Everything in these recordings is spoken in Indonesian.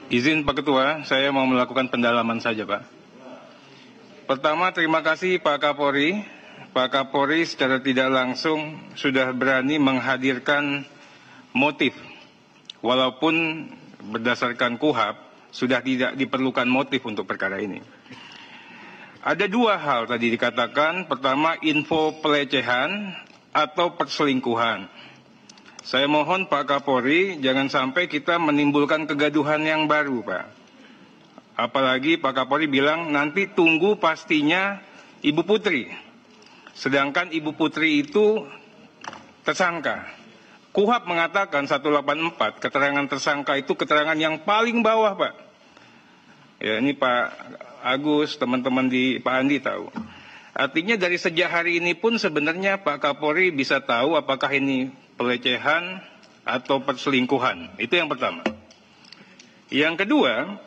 Izin Pak Ketua, saya mau melakukan pendalaman saja Pak. Pertama, terima kasih Pak Kapolri. Pak Kapolri secara tidak langsung sudah berani menghadirkan motif. Walaupun berdasarkan KUHP sudah tidak diperlukan motif untuk perkara ini. Ada dua hal tadi dikatakan. Pertama, info pelecehan atau perselingkuhan. Saya mohon Pak Kapolri jangan sampai kita menimbulkan kegaduhan yang baru Pak. Apalagi Pak Kapolri bilang nanti tunggu pastinya Ibu Putri. Sedangkan Ibu Putri itu tersangka. KUHP mengatakan 184 keterangan tersangka itu keterangan yang paling bawah Pak. Ya ini Pak Agus, teman-teman di Pak Andi tahu. Artinya dari sejak hari ini pun sebenarnya Pak Kapolri bisa tahu apakah ini pelecehan atau perselingkuhan. Itu yang pertama. Yang kedua,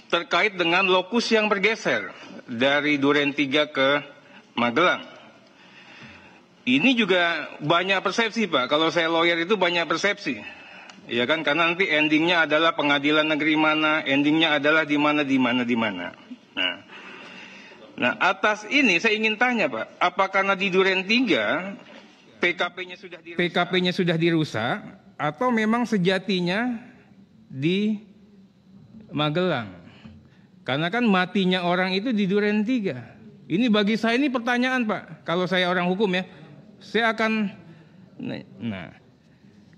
terkait dengan lokus yang bergeser dari Duren 3 ke Magelang. Ini juga banyak persepsi Pak. Kalau saya lawyer itu banyak persepsi. Ya kan, karena nanti endingnya adalah pengadilan negeri mana, endingnya adalah di mana. Nah, atas ini saya ingin tanya Pak, apakah karena di Duren 3 PKP-nya sudah dirusak atau memang sejatinya di Magelang? Karena kan matinya orang itu di Duren 3. Ini bagi saya ini pertanyaan Pak. Kalau saya orang hukum ya, saya akan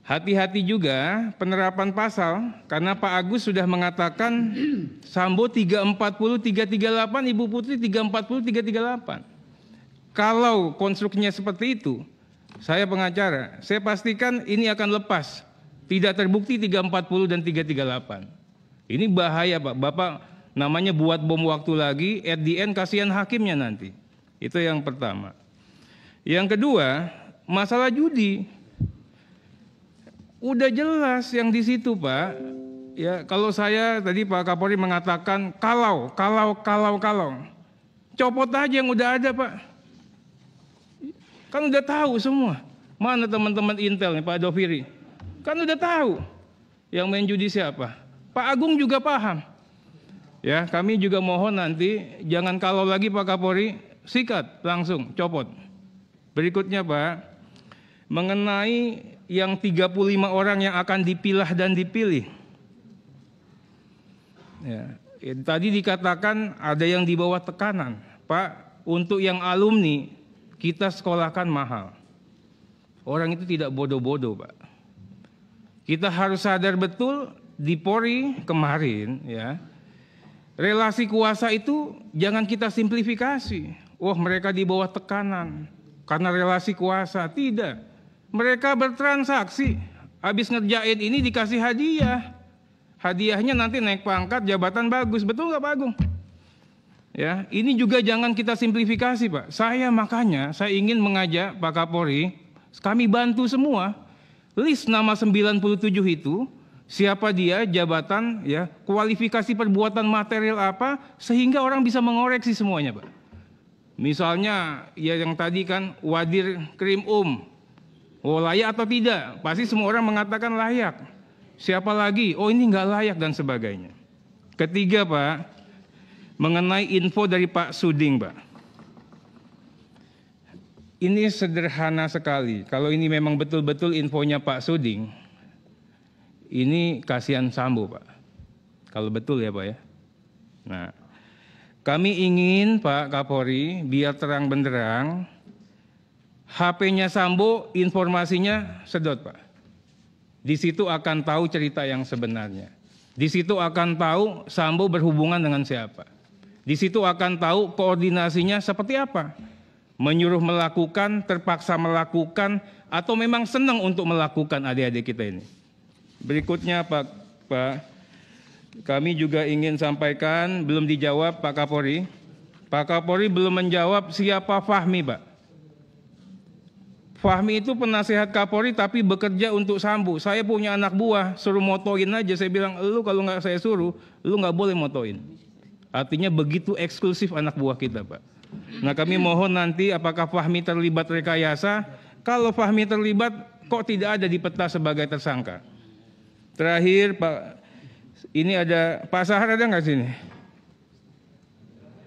hati-hati juga penerapan pasal karena Pak Agus sudah mengatakan Sambo 340 338, Ibu Putri 340 338. Kalau konstruksinya seperti itu, saya pengacara, saya pastikan ini akan lepas. Tidak terbukti 340 dan 338. Ini bahaya Pak. Bapak namanya buat bom waktu lagi, at the end kasihan hakimnya nanti. Itu yang pertama. Yang kedua, masalah judi. Udah jelas yang di situ Pak. Ya, kalau saya tadi Pak Kapolri mengatakan kalau. Copot aja yang udah ada Pak. Kan udah tahu semua. Mana teman-teman Intel nih Pak Doviri? Kan udah tahu yang main judi siapa. Pak Agung juga paham. Ya, kami juga mohon nanti jangan kalau lagi Pak Kapolri, sikat langsung copot. Berikutnya Pak, mengenai yang 35 orang yang akan dipilah dan dipilih. Ya, tadi dikatakan ada yang di bawah tekanan. Pak, untuk yang alumni kita sekolahkan mahal. Orang itu tidak bodoh-bodoh Pak. Kita harus sadar betul di Polri kemarin ya. Relasi kuasa itu jangan kita simplifikasi. Wah mereka di bawah tekanan karena relasi kuasa. Tidak. Mereka bertransaksi. Habis ngerjain ini dikasih hadiah. Hadiahnya nanti naik pangkat, jabatan bagus. Betul nggak Pak Agung? Ya, ini juga jangan kita simplifikasi Pak. Makanya saya ingin mengajak Pak Kapolri, kami bantu semua. List nama 97 itu, siapa dia, jabatan, ya, kualifikasi perbuatan material apa, sehingga orang bisa mengoreksi semuanya Pak. Misalnya, ya yang tadi kan Wadir Krim oh layak atau tidak? Pasti semua orang mengatakan layak. Siapa lagi? Oh ini nggak layak dan sebagainya. Ketiga Pak, mengenai info dari Pak Suding Pak. Ini sederhana sekali. Kalau ini memang betul-betul infonya Pak Suding, ini kasihan Sambo Pak. Kalau betul ya Pak ya. Nah, kami ingin Pak Kapolri biar terang benderang, HP-nya Sambo informasinya sedot Pak. Di situ akan tahu cerita yang sebenarnya. Di situ akan tahu Sambo berhubungan dengan siapa. Di situ akan tahu koordinasinya seperti apa. Menyuruh melakukan, terpaksa melakukan, atau memang senang untuk melakukan adik-adik kita ini. Berikutnya Pak, kami juga ingin sampaikan, belum dijawab Pak Kapolri. Pak Kapolri belum menjawab siapa Fahmi Pak. Fahmi itu penasehat Kapolri tapi bekerja untuk Sambo. Saya punya anak buah, suruh motoin aja. Saya bilang, lu kalau nggak saya suruh, lu nggak boleh motoin. Artinya begitu eksklusif anak buah kita Pak. Nah kami mohon nanti apakah Fahmi terlibat rekayasa. Kalau Fahmi terlibat kok tidak ada di peta sebagai tersangka. Terakhir Pak, Ini ada Pak Sahar, ada nggak sini?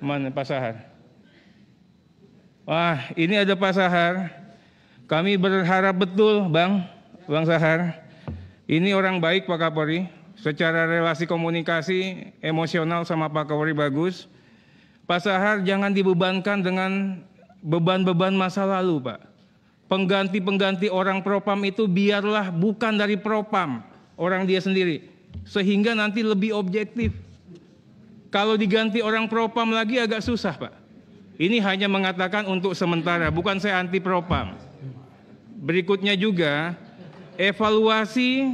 Mana Pak Sahar? Wah, ini ada Pak Sahar. Kami berharap betul, Bang Sahar. Ini orang baik Pak Kapolri. Secara relasi komunikasi emosional sama Pak Kapolri bagus. Pak Sahar jangan dibebankan dengan beban-beban masa lalu, Pak. Pengganti-pengganti orang propam itu biarlah bukan dari propam, orang dia sendiri. Sehingga nanti lebih objektif. Kalau diganti orang propam lagi agak susah, Pak. Ini hanya mengatakan untuk sementara, bukan saya anti propam. Berikutnya juga evaluasi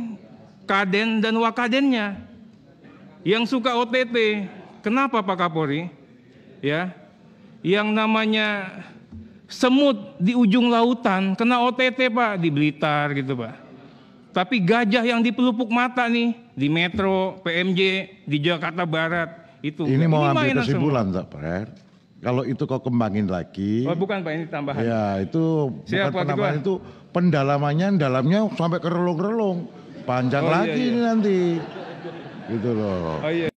kaden dan wakadennya. Yang suka OTT, kenapa Pak Kapolri? Ya, yang namanya semut di ujung lautan kena OTT Pak, di Blitar gitu Pak. Tapi gajah yang di pelupuk mata nih, di Metro, PMJ, di Jakarta Barat itu. Ini mau ambil kesimpulan tak Pak? Kalau itu kau kembangin lagi. Oh bukan Pak, ini tambahan. Ya itu siap, bukan penambahan, itu pendalamannya dalamnya sampai ke relung-relung. Panjang lagi ini nanti. Gitu loh. Oh iya.